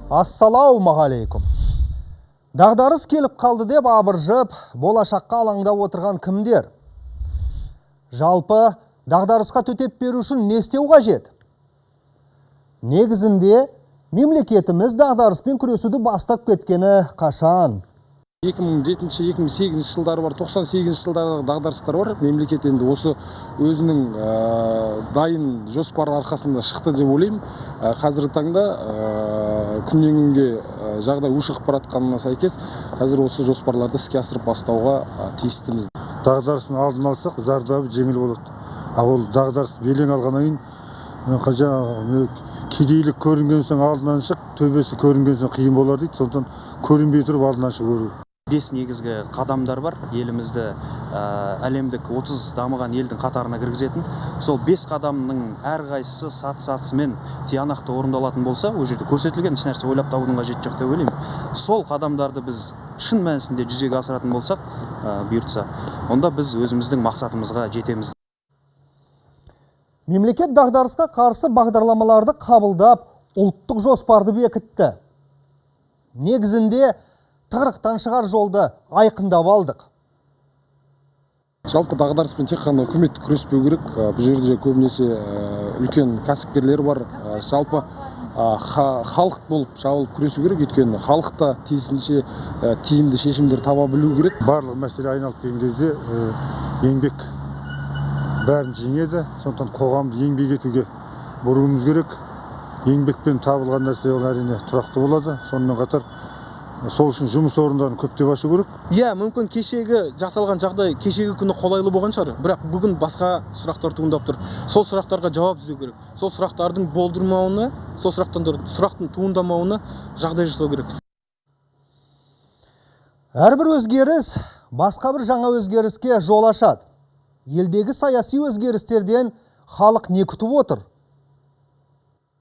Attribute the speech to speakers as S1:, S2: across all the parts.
S1: Ассалаумағалейкум. Дағдарыс келіп қалды деп абыржып, болашаққа алаңдап отырған кімдер? Жалпы, дағдарысқа төтеп беру үшін не істеу қажет? Негізінде, мемлекетіміз дағдарыспен күресуді бастап кеткені қашан?
S2: 2007-2008 жылдары бар, 98 жылдардағы дағдарыстар бар. Мемлекет енді осы өзінің дайын жоспары арқасында шықты деп ойлаймын. Қазіргі таңда күннен күнге жағдай ушығып баратқанына сәйкес, қазір осы жоспарларды іске асырып бастауға тиістіміз.
S3: Дағдарыстың алдын алсақ, зардабы жеңіл болады. Ол дағдарыс белең алғаннан кейін кедейлік көрінген соң алдынан шық, төбесі көрінген соң қиын болар дейді. Сондықтан көрінбей тұрып алдынан шығу керек.
S4: 5 негізгі қадамдар бар, елімізді әлемдік 30 дамыған елдің қатарына кіргізетін. Сол 5 қадамның әрқайсысы саты-сатысымен тиянақты орындалатын болса, ол жерде көрсетілген еш нәрсе ойлап табудың қажеті жоқ деп ойлаймын. Сол қадамдарды біз шын мәнісінде жүзеге асыратын болсақ, бұйыртса, онда біз өзіміздің мақсатымызға жетеміз.
S1: Мемлекет дағдарысқа қарсы бағдарламаларды қабылдап, ұлттық жоспарды бекітті. Негізінде тығырықтан шығар жолды айқындап алдық.
S2: Жалпы дағдарыспен тек қана үкімет күреспеу керек. Бұл жерде көбінесе үлкен кәсіпкерлер бар. Жалпы халық болып жабылып күресу керек. Өйткені халықта тиісінше тиімді шешімдер таба білу керек.
S3: Барлық мәселе айналып келген кезде еңбек бәрін жеңеді. Сондықтан қоғамды еңбек етуге бұруымыз керек. Еңбекпен табылған нәрсе ол әрине тұрақты болады. Сонымен қатар сол үшін жұмыс орындарын көптеп ашу керек.
S5: Иә, мүмкін кешегі жасалған жағдай кешегі күні қолайлы болған шығар, бірақ бүгін басқа сұрақтар туындап тұр. Сол сұрақтарға жауап іздеу керек. Сол сұрақтардың болдырмауына, сол сұрақтың туындамауына жағдай жасау керек.
S1: Әрбір өзгеріс басқа бір жаңа өзгеріске жол ашады. Елдегі саяси өзгерістерден халық не күтіп отыр?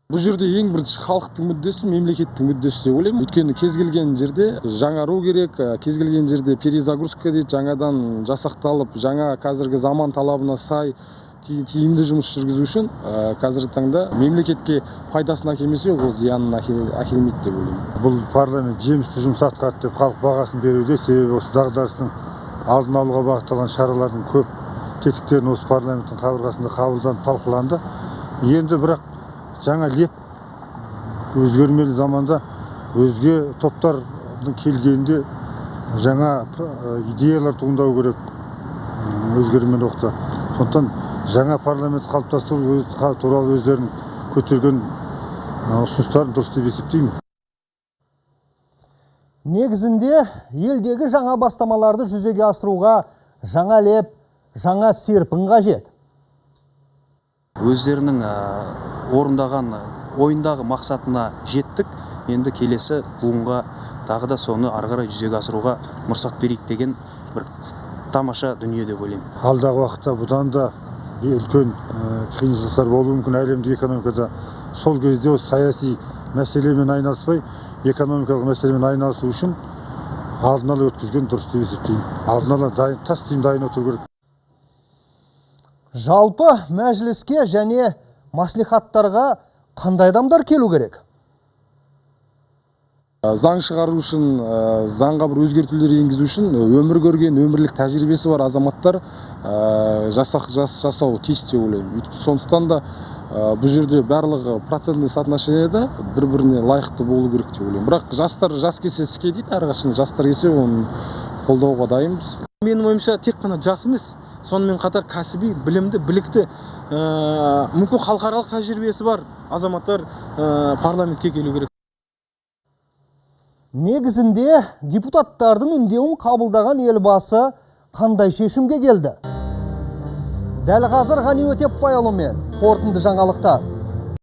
S2: Бұл жерде ең бірінші халықтың мүддесі, мемлекеттің мүддесі деп ойлаймын. Өйткені кез келген жерде жаңару керек, кез келген жерде перезагрузка дейді, жаңадан жасақталып, жаңа қазіргі заман талабына сай тиімді жұмыс жүргізу үшін қазіргі таңда мемлекетке пайдасын әкелмесе, ол зиянын әкелмейді деп ойлаймын.
S3: Бұл парламент жемісті жұмыс атқарды деп халық бағасын беруде, себебі осы дағдарыстың алдын алуға бағытталған шаралардың көп тетіктерін осы парламенттің қабырғасында қабылданып талқыланды. Енді бірақ жаңа леп өзгермелі заманда өзге топтардың келгенде жаңа идеялар туындау керек өзгермелі уақытта. Сондықтан жаңа парламент қалыптастыру туралы өздерінің көтерген ұсыныстарын дұрыс деп есептеймін.
S1: Негізінде елдегі жаңа бастамаларды жүзеге асыруға жаңа леп, жаңа серпін қажет.
S4: Өздерінің орындаған ойындағы мақсатына жеттік. Енді келесі буынға тағы да соны ары қарай жүзеге асыруға мұрсат берейік деген бір тамаша дүние деп ойлаймын.
S3: Алдағы уақытта бұдан да үлкен қиыншылықтар болуы мүмкін әлемдік экономикада. Сол кезде осы саяси мәселемен айналыспай, экономикалық мәселемен айналысу үшін алдын ала өткізген дұрыс деп есептеймін. Алдын ала тас түйін дайын отыру керек.
S1: Жалпы мәжіліске және маслихаттарға қандай адамдар келу керек?
S2: Заң шығару үшін, заңға бір өзгертулер енгізу үшін өмір көрген, өмірлік тәжірибесі бар азаматтар жасау тиіс деп ойлаймын. Сондықтан да бұл жерде барлығы процентный соотношениеде бір-біріне лайықты болу керек деп ойлаймын. Бірақ жас келсе іске дейді, әрқашан жастар келсе оны қолдауға дайынбыз.
S5: Менің ойымша тек қана жас емес, сонымен қатар кәсіби, білімді, білікті, мүмкін халықаралық тәжірибесі бар азаматтар парламентке келу керек.
S1: Негізінде депутаттардың үндеуін қабылдаған елбасы қандай шешімге келді? Дәл қазір Ғани Өтепбайұлымен қорытынды жаңалықтар.